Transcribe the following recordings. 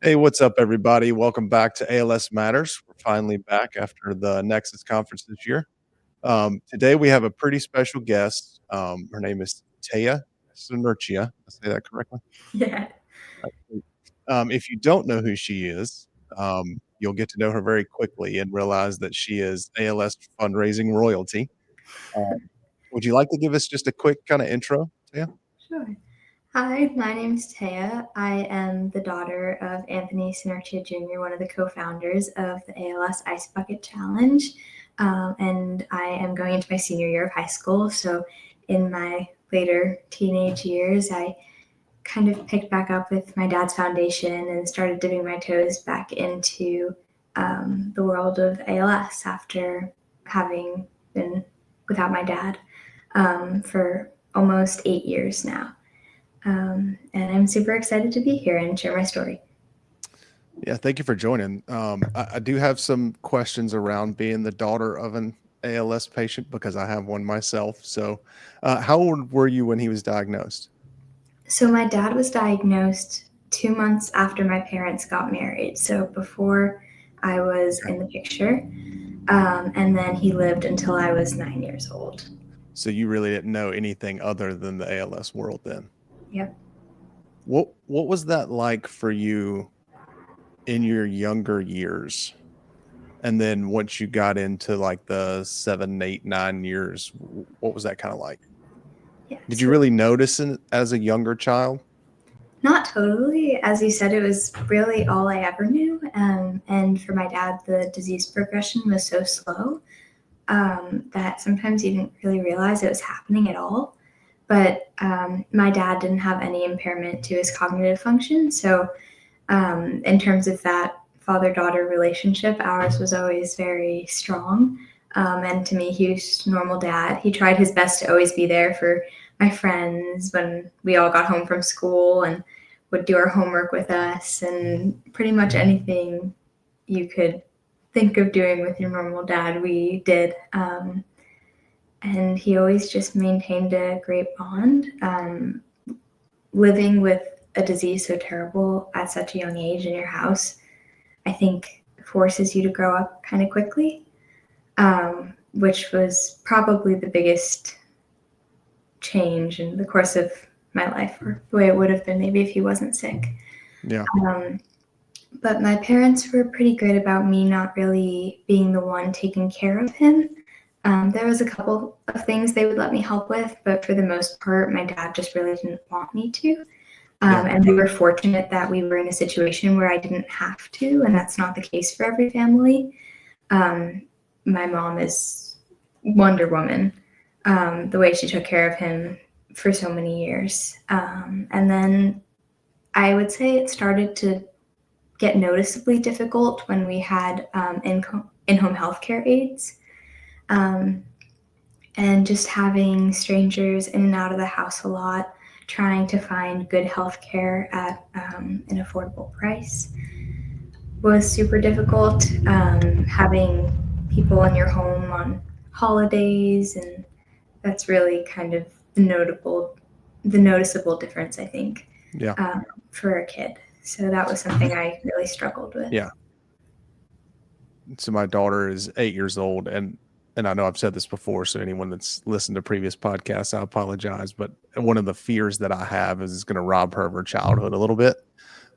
Hey, what's up, everybody? Welcome back to ALS Matters. We're finally back after the Nexus conference this year. Today we have a pretty special guest. Her name is Taya Senerchia. Did I say that correctly? Yeah. If you don't know who she is, you'll get to know her very quickly and realize that she is ALS fundraising royalty. Um, would you like to give us just a quick kind of intro, Taya? Sure. Hi, my name's Taya. I am the daughter of Anthony Senerchia Jr., one of the co-founders of the ALS Ice Bucket Challenge. And I am going into my senior year of high school. So in my later teenage years, I kind of picked back up with my dad's foundation and started dipping my toes back into the world of ALS after having been without my dad for almost 8 years now. And I'm super excited to be here and share my story. Yeah, thank you for joining. I do have some questions around being the daughter of an ALS patient because I have one myself. So, how old were you when he was diagnosed? So my dad was diagnosed 2 months after my parents got married. So before I was in the picture. And then he lived until I was 9 years old. So you really didn't know anything other than the ALS world then? Yep. What was that like for you in your younger years? And then once you got into like the 7, 8, 9 years, what was that kind of like? Yeah. Did you really notice it as a younger child? Not totally. As you said, it was really all I ever knew. And for my dad, the disease progression was so slow that sometimes you didn't really realize it was happening at all. But my dad didn't have any impairment to his cognitive function. So in terms of that father-daughter relationship, ours was always very strong. And to me, he was a normal dad. He tried his best to always be there for my friends when we all got home from school and would do our homework with us and pretty much anything you could think of doing with your normal dad, we did. And he always just maintained a great bond. Living with a disease so terrible at such a young age in your house, I think forces you to grow up kind of quickly, which was probably the biggest change in the course of my life, or the way it would have been maybe if he wasn't sick. Yeah. But my parents were pretty good about me not really being the one taking care of him. There was a couple of things they would let me help with, but for the most part, my dad just really didn't want me to. And we were fortunate that we were in a situation where I didn't have to, and that's not the case for every family. My mom is Wonder Woman, the way she took care of him for so many years. And then I would say it started to get noticeably difficult when we had in-home healthcare aides. And just having strangers in and out of the house a lot, trying to find good healthcare at an affordable price was super difficult. Having people in your home on holidays, and that's really kind of the noticeable difference, I think, for a kid. So that was something I really struggled with. Yeah. So my daughter is 8 years old, and I know I've said this before, so anyone that's listened to previous podcasts, I apologize, but one of the fears that I have is it's going to rob her of her childhood a little bit.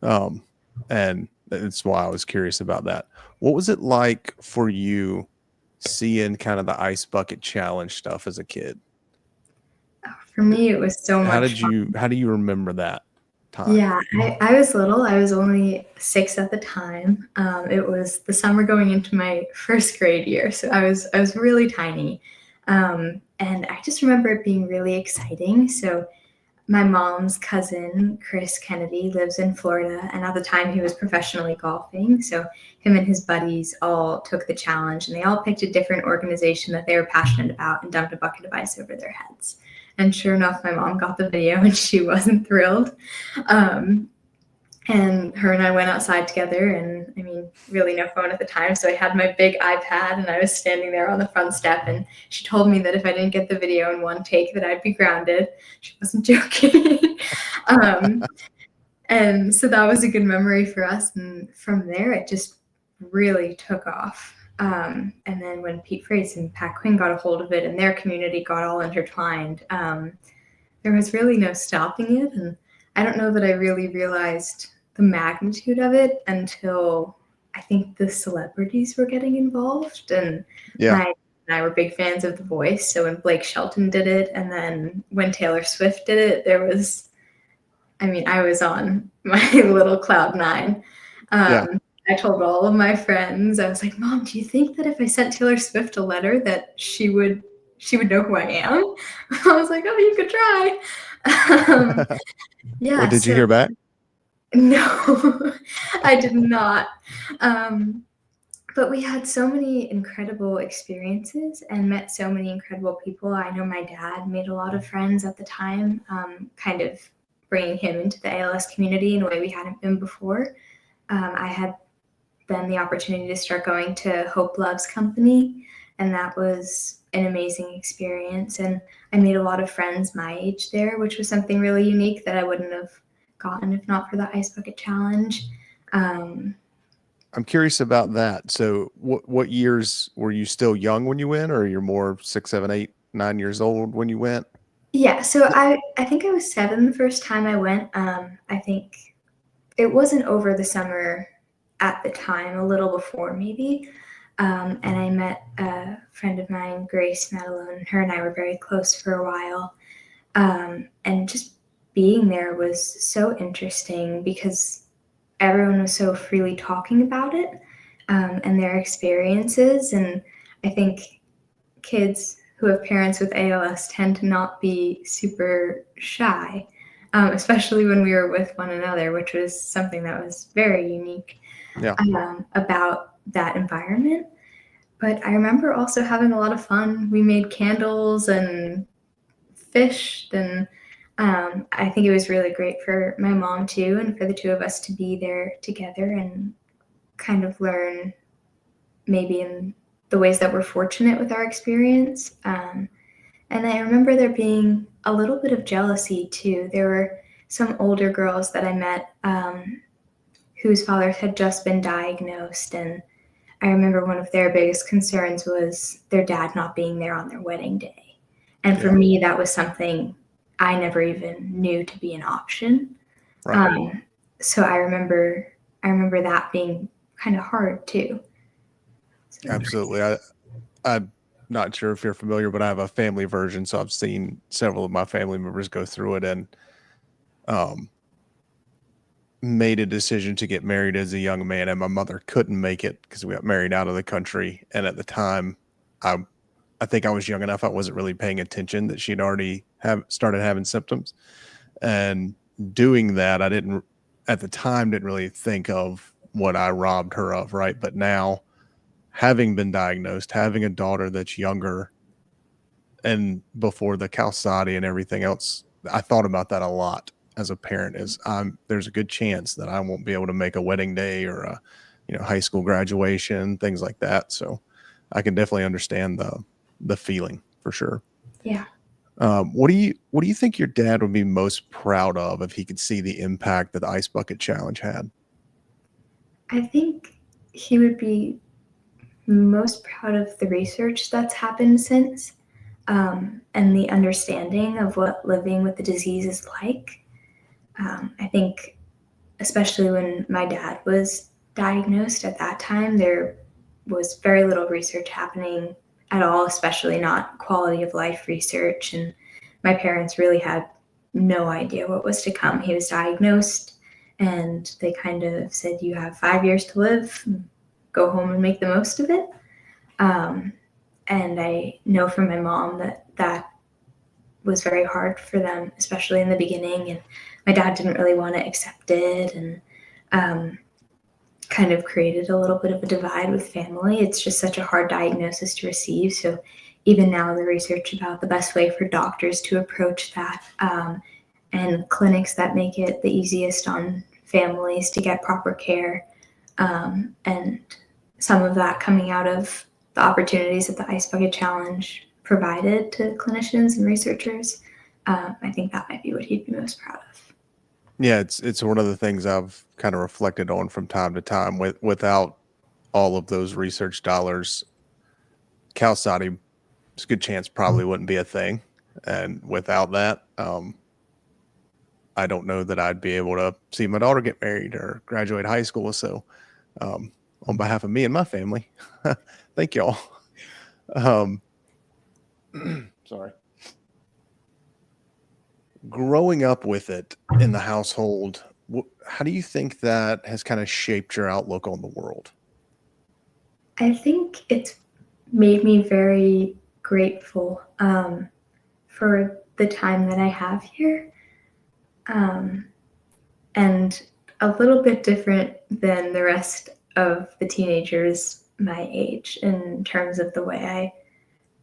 And that's why I was curious about that. What was it like for you seeing kind of the ice bucket challenge stuff as a kid? For me, it was so much fun. How do you remember that time? Yeah, I was little. I was only 6 at the time. It was the summer going into my first grade year, so I was really tiny. And I just remember it being really exciting. So my mom's cousin, Chris Kennedy, lives in Florida, and at the time he was professionally golfing. So him and his buddies all took the challenge, and they all picked a different organization that they were passionate about and dumped a bucket of ice over their heads. And sure enough, my mom got the video and she wasn't thrilled. And her and I went outside together, and I mean, really no phone at the time. So I had my big iPad and I was standing there on the front step, and she told me that if I didn't get the video in one take that I'd be grounded. She wasn't joking. And so that was a good memory for us. And from there, it just really took off. And then when Pete Frates and Pat Quinn got a hold of it and their community got all intertwined, there was really no stopping it. And I don't know that I really realized the magnitude of it until I think the celebrities were getting involved. And Yeah. I were big fans of The Voice. So when Blake Shelton did it, and then when Taylor Swift did it, I was on my little cloud nine. Yeah. I told all of my friends, I was like, Mom, do you think that if I sent Taylor Swift a letter that she would know who I am? I was like, oh, you could try. Yeah. What did you hear back? No, I did not. But we had so many incredible experiences and met so many incredible people. I know my dad made a lot of friends at the time, kind of bringing him into the ALS community in a way we hadn't been before. I had then the opportunity to start going to Hope Loves Company, and that was an amazing experience. And I made a lot of friends my age there, which was something really unique that I wouldn't have gotten if not for the Ice Bucket Challenge. I'm curious about that. So what years were you still young when you went, or you're more 6, 7, 8, 9 years old when you went? Yeah, so I think I was 7 the first time I went. I think it wasn't over the summer at the time, a little before maybe. And I met a friend of mine, Grace Madelone. Her and I were very close for a while. And just being there was so interesting because everyone was so freely talking about it, and their experiences. And I think kids who have parents with ALS tend to not be super shy, especially when we were with one another, which was something that was very unique about that environment. But I remember also having a lot of fun. We made candles and fished, and I think it was really great for my mom too, and for the two of us to be there together and kind of learn maybe in the ways that we're fortunate with our experience. And I remember there being a little bit of jealousy too. There were some older girls that I met whose fathers had just been diagnosed, and I remember one of their biggest concerns was their dad not being there on their wedding day. And for me, that was something I never even knew to be an option. Right. So I remember that being kind of hard too. So. Absolutely. I'm not sure if you're familiar, but I have a family version, so I've seen several of my family members go through it, and made a decision to get married as a young man, and my mother couldn't make it because we got married out of the country. And at the time, I think I was young enough, I wasn't really paying attention that she'd already started having symptoms. And doing that, I didn't at the time didn't really think of what I robbed her of, right? But now, having been diagnosed, having a daughter that's younger, and before the calcity and everything else, I thought about that a lot as a parent. Is there's a good chance that I won't be able to make a wedding day or a high school graduation, things like that. So I can definitely understand the feeling for sure. Yeah. What do you think your dad would be most proud of if he could see the impact that the Ice Bucket Challenge had? I think he would be most proud of the research that's happened since, and the understanding of what living with the disease is like. I think, especially when my dad was diagnosed at that time, there was very little research happening at all, especially not quality of life research. And my parents really had no idea what was to come. He was diagnosed, and they kind of said, you have 5 years to live, go home and make the most of it. And I know from my mom that was very hard for them, especially in the beginning. And my dad didn't really want to accept it, and kind of created a little bit of a divide with family. It's just such a hard diagnosis to receive. So even now, the research about the best way for doctors to approach that, and clinics that make it the easiest on families to get proper care, and some of that coming out of the opportunities that the Ice Bucket Challenge provided to clinicians and researchers. I think that might be what he'd be most proud of. Yeah, it's one of the things I've kind of reflected on from time to time. Without all of those research dollars, Calcity, it's a good chance probably wouldn't be a thing. And without that, I don't know that I'd be able to see my daughter get married or graduate high school. So, on behalf of me and my family, thank y'all. Um, sorry. Growing up with it in the household, how do you think that has kind of shaped your outlook on the world? I think it's made me very grateful for the time that I have here, and a little bit different than the rest of the teenagers my age in terms of the way I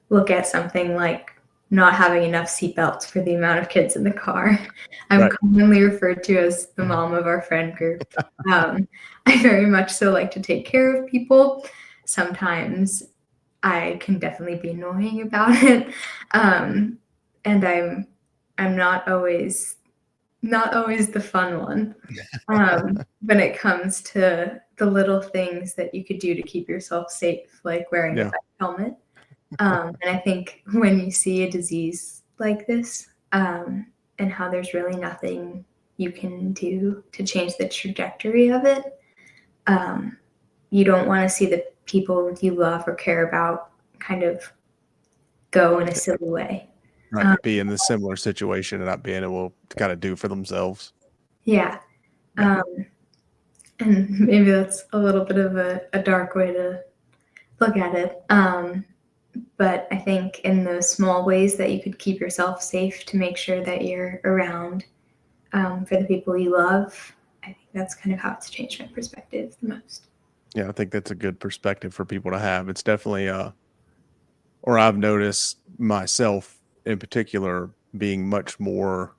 look at something like not having enough seatbelts for the amount of kids in the car. I'm Right. commonly referred to as the mom of our friend group. I very much so like to take care of people. Sometimes I can definitely be annoying about it, and I'm not always the fun one when it comes to the little things that you could do to keep yourself safe, like wearing a Yeah. bike helmet. And I think when you see a disease like this, and how there's really nothing you can do to change the trajectory of it, you don't want to see the people you love or care about kind of go in a silly way. Right. Be in the similar situation and not being able to kind of do for themselves. Yeah. Yeah. And maybe that's a little bit of a dark way to look at it. But I think in those small ways that you could keep yourself safe to make sure that you're around for the people you love, I think that's kind of how it's changed my perspective the most. Yeah, I think that's a good perspective for people to have. It's definitely or I've noticed myself in particular being much more,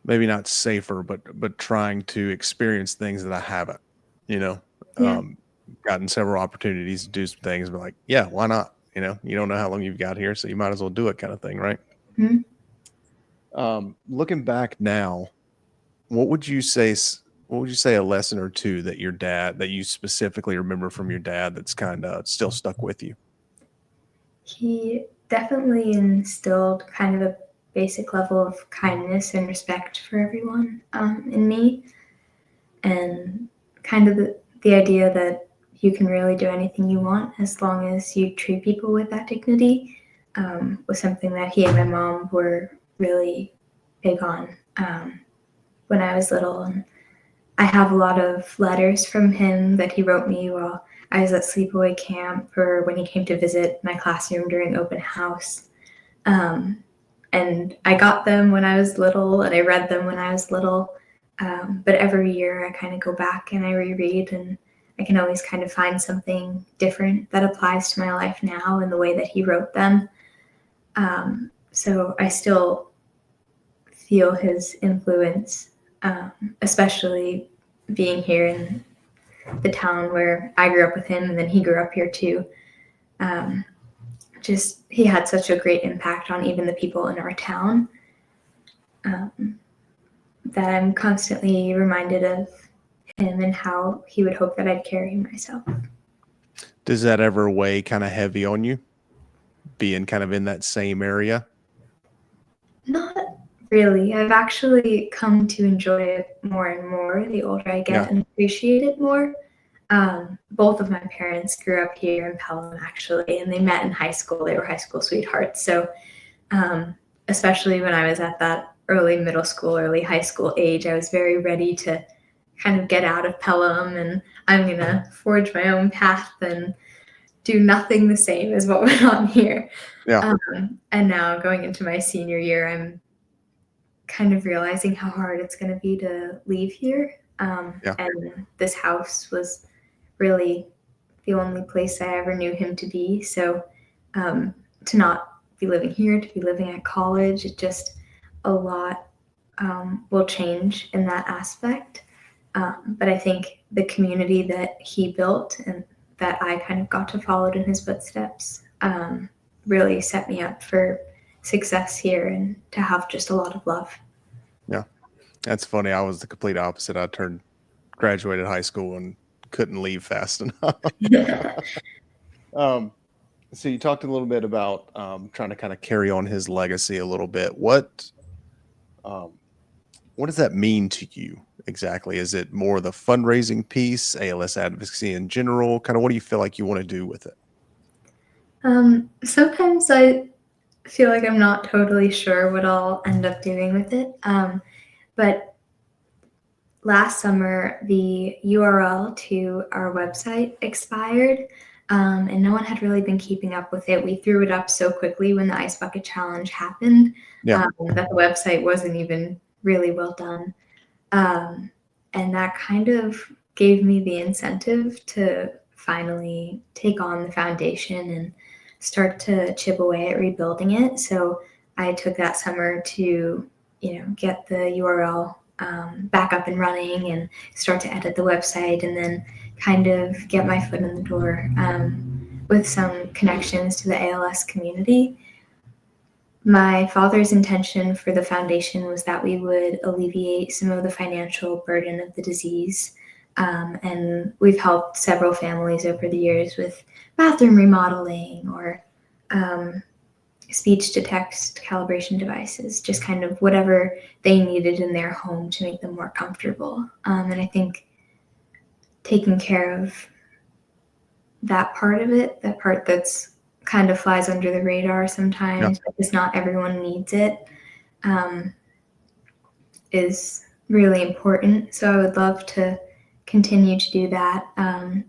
maybe not safer, but trying to experience things that I haven't, you know. Yeah. Gotten several opportunities to do some things, but like, yeah, why not? You don't know how long you've got here, so you might as well do it, kind of thing, right? Mhm. Looking back now, what would you say? What would you say a lesson or two that you specifically remember from your dad that's kind of still stuck with you? He definitely instilled kind of a basic level of kindness and respect for everyone in me, and kind of the idea that you can really do anything you want as long as you treat people with that dignity, was something that he and my mom were really big on when I was little. And I have a lot of letters from him that he wrote me while I was at sleepaway camp or when he came to visit my classroom during open house. And I got them when I was little and I read them when I was little. But every year I kind of go back and I reread, and I can always kind of find something different that applies to my life now in the way that he wrote them. So I still feel his influence, especially being here in the town where I grew up with him, and then he grew up here too. Just he had such a great impact on even the people in our town, that I'm constantly reminded of him and how he would hope that I'd carry myself. Does that ever weigh kind of heavy on you, being kind of in that same area? Not really. I've actually come to enjoy it more and more the older I Yeah. get and appreciate it more. Both of my parents grew up here in Pelham, actually, and they met in high school. They were high school sweethearts. So, especially when I was at that early middle school, early high school age, I was very ready to kind of get out of Pelham, and I'm going to forge my own path and do nothing the same as what went on here. Yeah. And now going into my senior year, I'm kind of realizing how hard it's going to be to leave here. Yeah. And this house was really the only place I ever knew him to be. So to not be living here, to be living at college, it just a lot will change in that aspect. But I think the community that he built and that I kind of got to follow in his footsteps really set me up for success here and to have just a lot of love. Yeah, that's funny. I was the complete opposite. Graduated high school and couldn't leave fast enough. um, so you talked a little bit about trying to kind of carry on his legacy a little bit. Um, what does that mean to you exactly? Is it more the fundraising piece, ALS advocacy in general? Kind of what do you feel like you want to do with it? Sometimes I feel like I'm not totally sure what I'll end up doing with it. But last summer, the URL to our website expired, and no one had really been keeping up with it. We threw it up so quickly when the Ice Bucket Challenge happened Yeah. that the website wasn't even really well done. And that kind of gave me the incentive to finally take on the foundation and start to chip away at rebuilding it. So I took that summer to, get the URL back up and running and start to edit the website and then kind of get my foot in the door with some connections to the ALS community. My father's intention for the foundation was that we would alleviate some of the financial burden of the disease. And we've helped several families over the years with bathroom remodeling or speech to text calibration devices, just kind of whatever they needed in their home to make them more comfortable. And I think taking care of that part of it, that part that's kind of flies under the radar sometimes because not everyone needs it, is really important. So I would love to continue to do that. On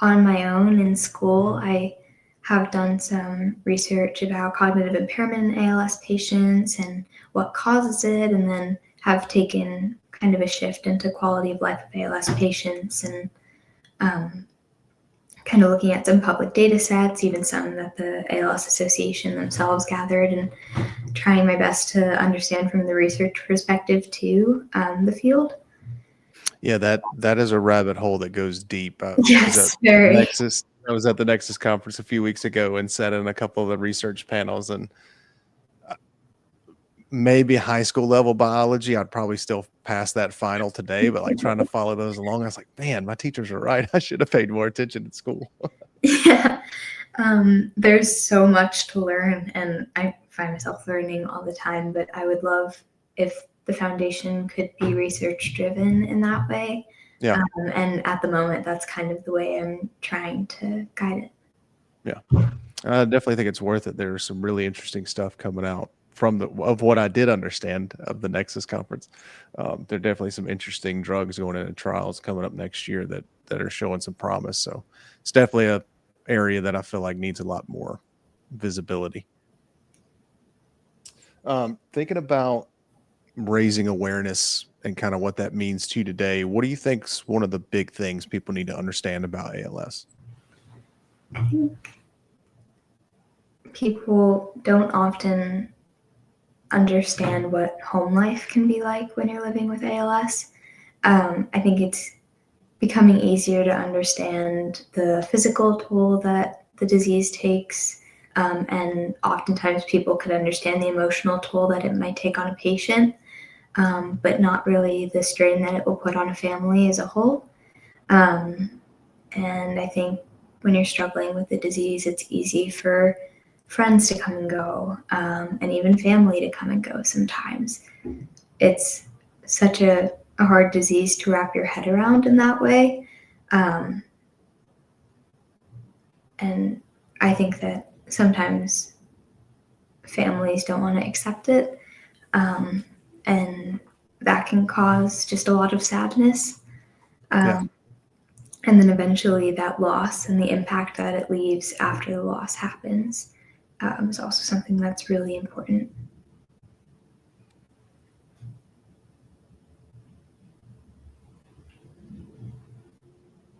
my own in school, I have done some research about cognitive impairment in ALS patients and what causes it, and then have taken kind of a shift into quality of life of ALS patients and kind of looking at some public data sets, even some that the ALS Association themselves gathered, and trying my best to understand from the research perspective too, the field. Yeah, that is a rabbit hole that goes deep. Yes, very. Nexus. I was at the Nexus conference a few weeks ago and sat in a couple of the research panels, and maybe high school level biology, I'd probably still pass that final today, but like trying to follow those along, I was like, man, my teachers are right. I should have paid more attention in school. Yeah. There's so much to learn, and I find myself learning all the time, but I would love if the foundation could be research driven in that way. Yeah. And at the moment, that's kind of the way I'm trying to guide it. Yeah. I definitely think it's worth it. There's some really interesting stuff coming out of what I did understand of the Nexus conference. There are definitely some interesting drugs going into trials coming up next year that are showing some promise. So it's definitely a area that I feel like needs a lot more visibility. Thinking about raising awareness and kind of what that means to you today, what do you think's one of the big things people need to understand about ALS? I think people don't often understand what home life can be like when you're living with ALS. I think it's becoming easier to understand the physical toll that the disease takes, and oftentimes people could understand the emotional toll that it might take on a patient, but not really the strain that it will put on a family as a whole. And I think when you're struggling with the disease, it's easy for friends to come and go, and even family to come and go sometimes. It's such a hard disease to wrap your head around in that way. And I think that sometimes families don't want to accept it. And that can cause just a lot of sadness. And then eventually that loss and the impact that it leaves after the loss happens is also something that's really important.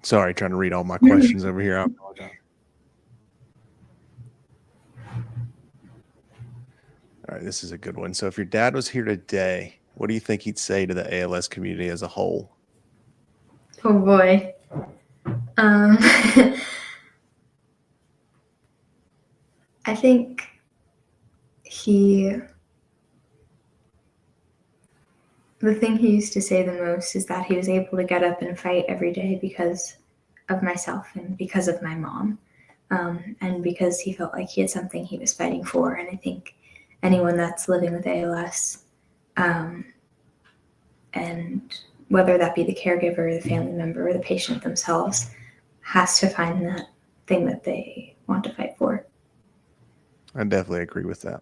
Sorry, trying to read all my questions over here. I apologize. All right, this is a good one. So if your dad was here today, what do you think he'd say to the ALS community as a whole? Oh boy. Um, I think the thing he used to say the most is that he was able to get up and fight every day because of myself and because of my mom. And because he felt like he had something he was fighting for. And I think anyone that's living with ALS, um, and whether that be the caregiver, the family member, or the patient themselves, has to find that thing that they want to fight for. I definitely agree with that.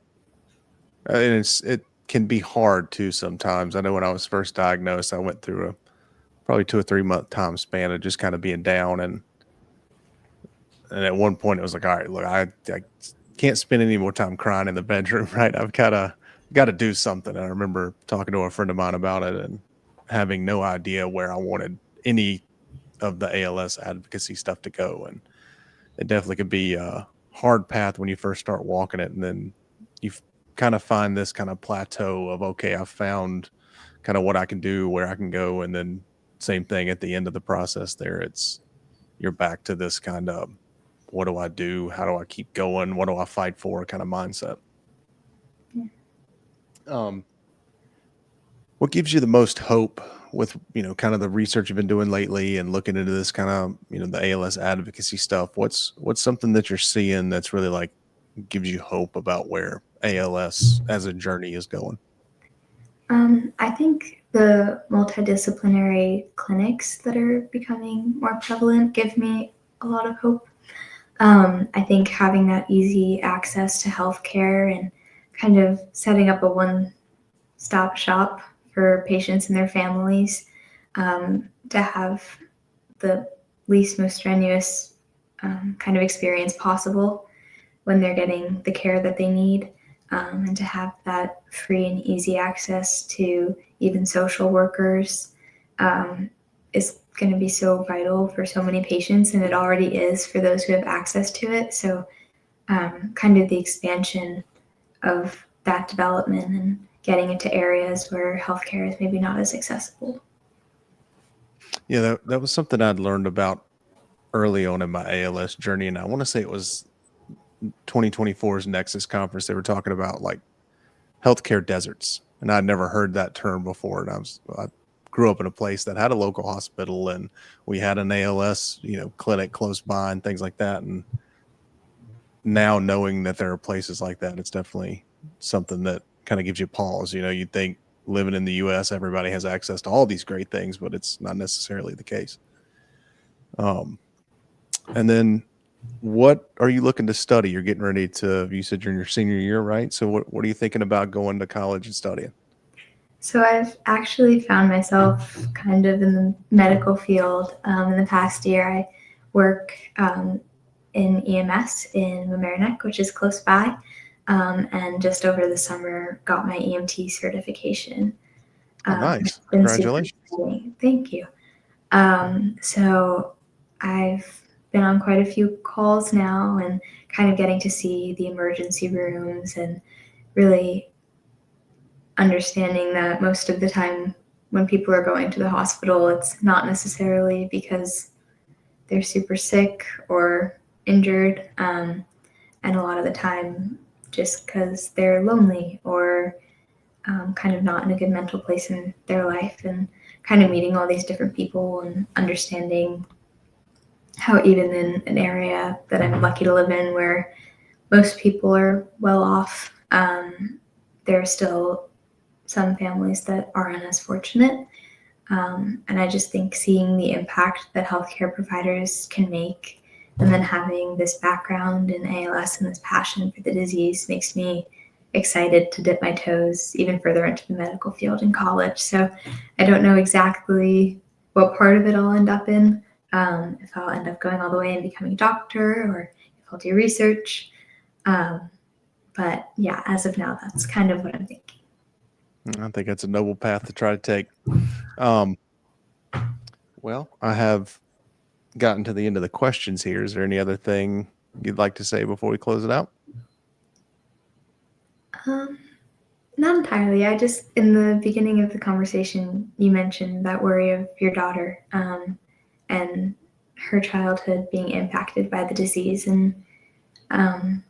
And it can be hard too sometimes. I know when I was first diagnosed, I went through a probably 2 or 3 month time span of just kind of being down, and at one point it was like, all right, look, I can't spend any more time crying in the bedroom, right? I've got to do something. And I remember talking to a friend of mine about it and having no idea where I wanted any of the ALS advocacy stuff to go. And it definitely could be a hard path when you first start walking it, and then you kind of find this kind of plateau of, okay, I've found kind of what I can do, where I can go, and then same thing at the end of the process there, it's you're back to this kind of, what do I do, how do I keep going, what do I fight for kind of mindset. Yeah. um what gives you the most hope with, kind of the research you've been doing lately and looking into this kind of, the ALS advocacy stuff? What's something that you're seeing that's really like gives you hope about where ALS as a journey is going? I think the multidisciplinary clinics that are becoming more prevalent give me a lot of hope. I think having that easy access to healthcare and kind of setting up a one-stop shop for patients and their families, to have the least most strenuous kind of experience possible when they're getting the care that they need, and to have that free and easy access to even social workers, is going to be so vital for so many patients, and it already is for those who have access to it. So, kind of the expansion of that development and getting into areas where healthcare is maybe not as accessible. Yeah, that was something I'd learned about early on in my ALS journey, and I want to say it was 2024's Nexus conference. They were talking about like healthcare deserts, and I'd never heard that term before. And I grew up in a place that had a local hospital, and we had an ALS, clinic close by and things like that. And now knowing that there are places like that, it's definitely something that kind of gives you pause. You'd think living in the US, everybody has access to all these great things, but it's not necessarily the case. And then what are you looking to study? You're getting ready to, you said you're in your senior year, right? So what are you thinking about going to college and studying? So I've actually found myself kind of in the medical field. In the past year, I work in EMS in Mamaroneck, which is close by, and just over the summer got my EMT certification. Oh, It's nice. been super Congratulations. exciting. Thank you. So I've been on quite a few calls now and kind of getting to see the emergency rooms and really understanding that most of the time when people are going to the hospital, it's not necessarily because they're super sick or injured, and a lot of the time just because they're lonely or kind of not in a good mental place in their life, and kind of meeting all these different people and understanding how even in an area that I'm lucky to live in where most people are well off, there are still some families that aren't as fortunate. And I just think seeing the impact that healthcare providers can make, and then having this background in ALS and this passion for the disease makes me excited to dip my toes even further into the medical field in college. So I don't know exactly what part of it I'll end up in, if I'll end up going all the way and becoming a doctor or if I'll do research. Um, but yeah, as of now, that's kind of what I'm thinking. I think that's a noble path to try to take. Um, well, I have gotten to the end of the questions here. Is there any other thing you'd like to say before we close it out? Um, Not entirely. I just, in the beginning of the conversation, you mentioned that worry of your daughter and her childhood being impacted by the disease. And um,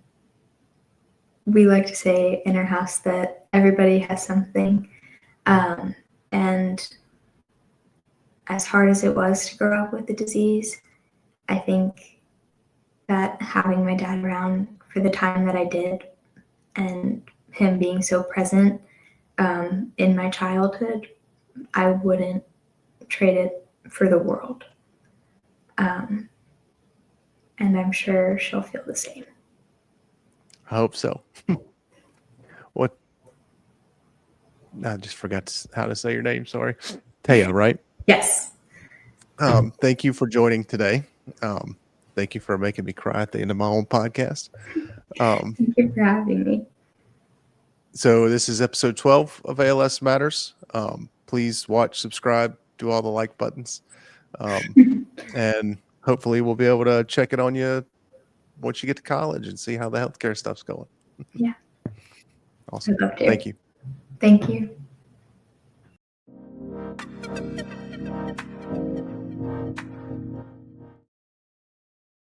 we like to say in our house that everybody has something. And as hard as it was to grow up with the disease, I think that having my dad around for the time that I did and him being so present in my childhood, I wouldn't trade it for the world. And I'm sure she'll feel the same. I hope so. What? I just forgot how to say your name. Sorry. Taya, right? Yes. Thank you for joining today. Thank you for making me cry at the end of my own podcast. Thank you for having me. So this is episode 12 of ALS Matters. Please watch, subscribe, do all the like buttons. And hopefully we'll be able to check it on you once you get to college and see how the healthcare stuff's going. Yeah. Awesome. I'd love to. Thank you. Thank you.